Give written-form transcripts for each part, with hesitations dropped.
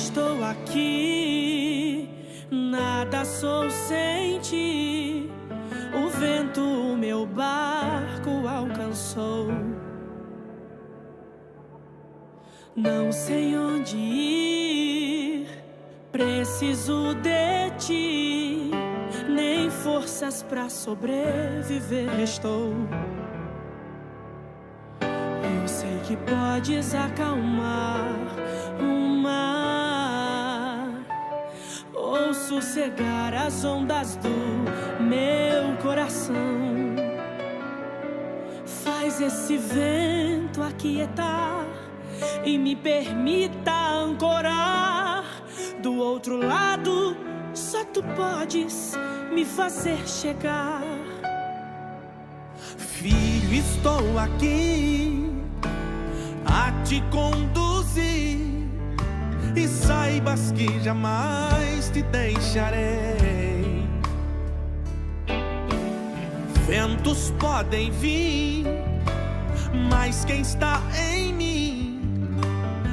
estou aqui, nada sou sem ti. O vento o meu barco alcançou. Não sei onde ir, preciso de ti. Nem forças pra sobreviver restou. Eu sei que podes acalmar o mar ou sossegar as ondas do meu coração. Faz esse vento aquietar e me permita ancorar. Do outro lado, só tu podes me fazer chegar. Filho, estou aqui a te conduzir, e saibas que jamais te deixarei. Ventos podem vir, mas quem está em mim,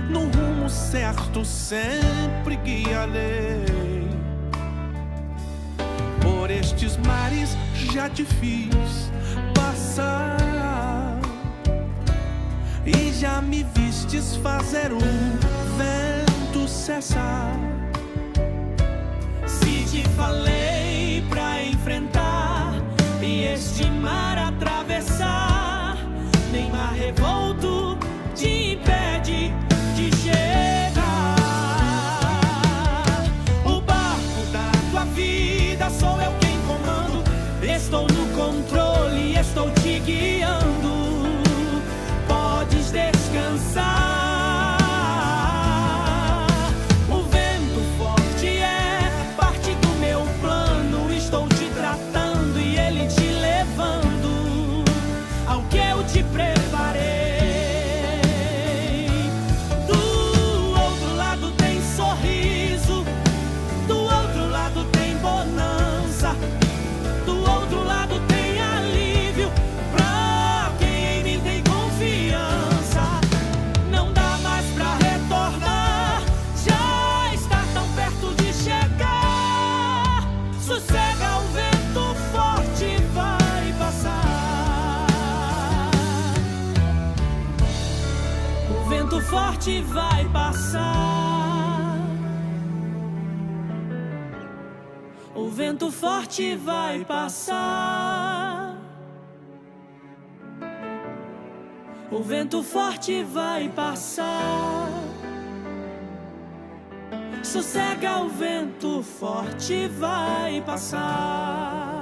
no rumo certo sempre guiarei. Por estes mares já te fiz passar, e já me vistes fazer o vento cessar. Se te falei pra enfrentar e este mar atravessar, nem mar revolto te impede de chegar. O barco da tua vida sou eu quem comando. Estou no controle, estou te guiando. Podes descansar. O vento forte é parte do meu plano. Estou te tratando e ele te levando ao que eu te preparei. Do outro lado tem sorriso, do outro lado tem bonança, do outro lado tem alívio pra quem me tem confiança. Não dá mais pra retornar, já está tão perto de chegar. Sossega, o vento forte vai passar. O vento forte vai passar. O vento forte vai passar. O vento forte vai passar. Sossega, o vento forte vai passar.